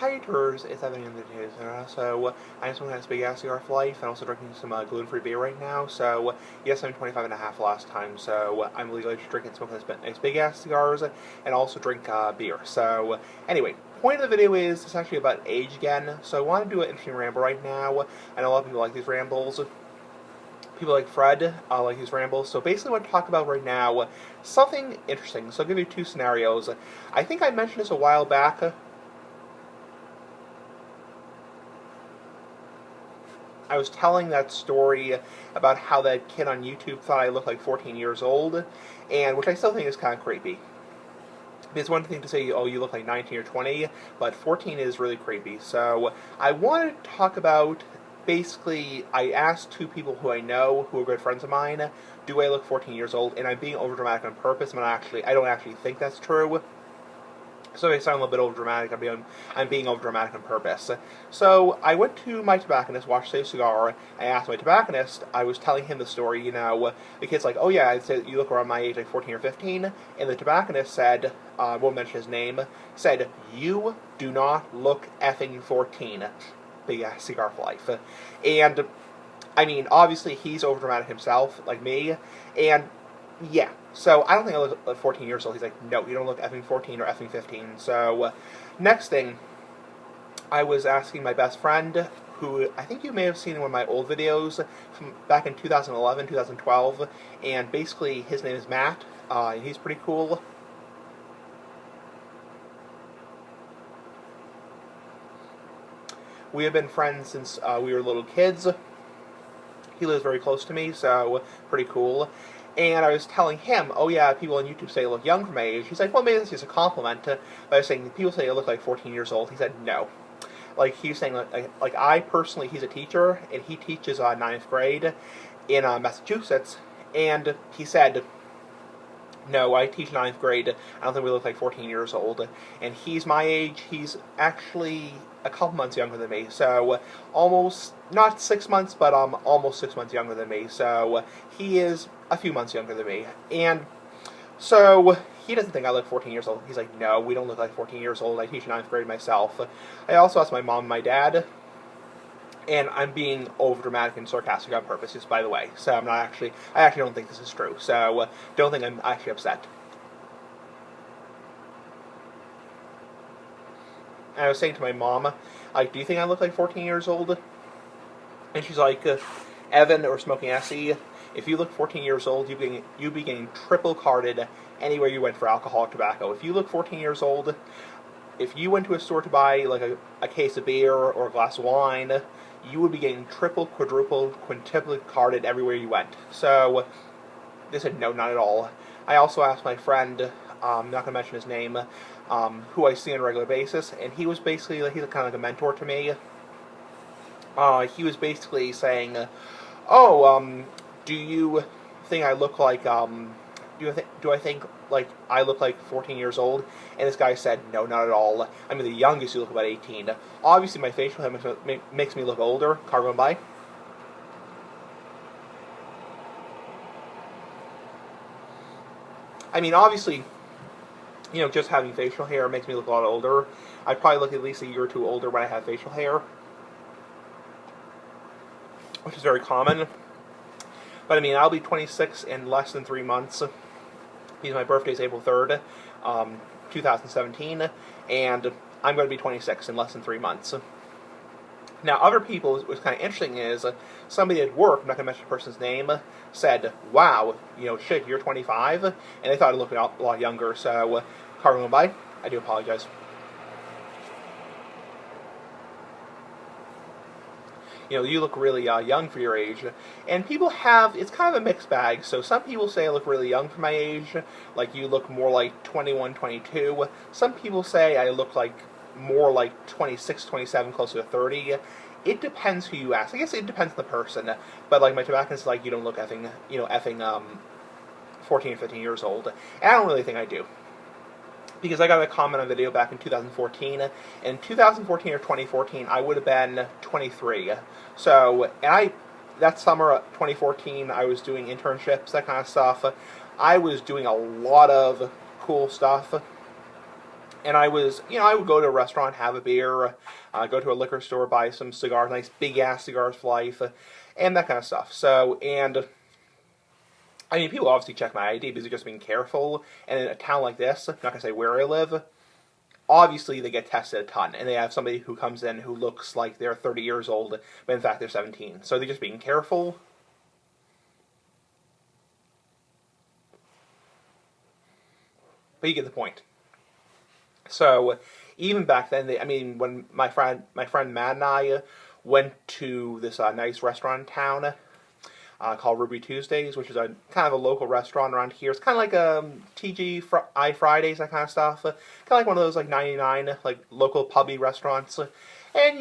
Hi Tours, it's Evan in the news. So I'm smoking a big ass cigar for life and also drinking some gluten-free beer right now. So yes, I'm 25 and a half last time, so I'm legally drinking and smoking nice big ass cigars and also drink beer. So anyway, point of the video is it's actually about age again. So I want to do an interesting ramble right now. I know a lot of people like these rambles. People like Fred like these rambles. So basically what I want to talk about right now, something interesting. So I'll give you two scenarios. I think I mentioned this a while back. I was telling that story about how that kid on YouTube thought I looked like 14 years old, and which I still think is kind of creepy. It's one thing to say, oh, you look like 19 or 20, but 14 is really creepy. So I wanted to talk about, basically, I asked two people who I know, who are good friends of mine, do I look 14 years old? And I'm being overdramatic on purpose, but I don't actually think that's true. So I sound a little bit overdramatic. I'm being overdramatic on purpose. So I went to my tobacconist, watched Save Cigar. I asked my tobacconist. I was telling him the story. The kid's like, "Oh yeah," I said, "You look around my age, like 14 or 15." And the tobacconist said, I won't mention his name, said, "You do not look effing 14." Big ass cigar for life. And I mean, obviously he's overdramatic himself, like me, and yeah, so I don't think I look like 14 years old. He's like, "No, you don't look effing 14 or effing 15. So, next thing, I was asking my best friend, who I think you may have seen in one of my old videos from back in 2011, 2012, and basically his name is Matt, and he's pretty cool. We have been friends since we were little kids. He lives very close to me, so pretty cool. And I was telling him, oh yeah, people on YouTube say I look young for my age. He's like, well, maybe that's just a compliment. But I was saying, people say I look like 14 years old. He said, no. Like, he was saying, like I personally, he's a teacher, and he teaches 9th grade in Massachusetts. And he said, no, I teach 9th grade. I don't think we look like 14 years old. And he's my age. He's actually a couple months younger than me. So almost, not 6 months, but almost 6 months younger than me. So he is a few months younger than me. And so he doesn't think I look 14 years old. He's like, no, we don't look like 14 years old. I teach 9th grade myself. I also asked my mom and my dad. And I'm being overdramatic and sarcastic on purpose, just by the way. So I actually don't think this is true. So don't think I'm actually upset. And I was saying to my mom, like, do you think I look like 14 years old? And she's like, Evan, or Smoking Essie, if you look 14 years old, you'd be getting triple carded anywhere you went for alcoholic tobacco. If you look 14 years old, if you went to a store to buy like a case of beer or a glass of wine, you would be getting triple, quadruple, quintuple carded everywhere you went. So they said, no, not at all. I also asked my friend, I'm not going to mention his name, who I see on a regular basis, and he was basically, he's kind of like a mentor to me. He was basically saying, do you think I look like, do I think like I look like 14 years old? And this guy said, no, not at all. I mean, the youngest you look about 18. Obviously, my facial hair makes me look older. Car going by. I mean, obviously, just having facial hair makes me look a lot older. I probably look at least a year or two older when I have facial hair, which is very common. But I mean, I'll be 26 in less than 3 months. Because my birthday is April 3rd, 2017, and I'm going to be 26 in less than 3 months. Now, other people, what's kind of interesting is, somebody at work, I'm not going to mention the person's name, said, wow, shit, you're 25? And they thought I looked a lot younger, so, car going by, I do apologize. You look really young for your age. And people it's kind of a mixed bag. So some people say I look really young for my age, like you look more like 21, 22. Some people say I look like more like 26, 27, closer to 30. It depends who you ask. I guess it depends on the person. But like my tobacconist is like, you don't look effing 14 or 15 years old. And I don't really think I do. Because I got a comment on a video back in 2014. In 2014 or 2014, I would have been 23. So, that summer of 2014, I was doing internships, that kind of stuff. I was doing a lot of cool stuff. And I was, I would go to a restaurant, have a beer, go to a liquor store, buy some cigars, nice big ass cigars for life, and that kind of stuff. So, and I mean, people obviously check my ID because they're just being careful. And in a town like this, I'm not gonna say where I live, obviously they get tested a ton, and they have somebody who comes in who looks like they're 30 years old, but in fact they're 17. So they're just being careful. But you get the point. So even back then, when my friend Matt and I went to this nice restaurant in town called Ruby Tuesdays, which is a kind of a local restaurant around here. It's kind of like TGI Fridays, that kind of stuff. Kind of like one of those like 99 like local pubby restaurants. And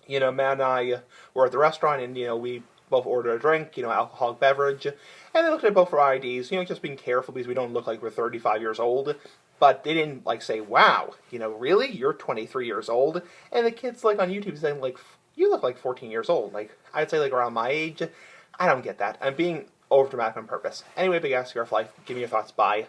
Matt and I were at the restaurant, and we both ordered a drink, alcoholic beverage, and they looked at both our IDs, just being careful because we don't look like we're 35 years old. But they didn't like say, "Wow, really, you're 23 years old," and the kids like on YouTube saying like, "You look like 14 years old." Like I'd say like around my age. I don't get that. I'm being over dramatic on purpose. Anyway, big ass cigar for life. Give me your thoughts. Bye.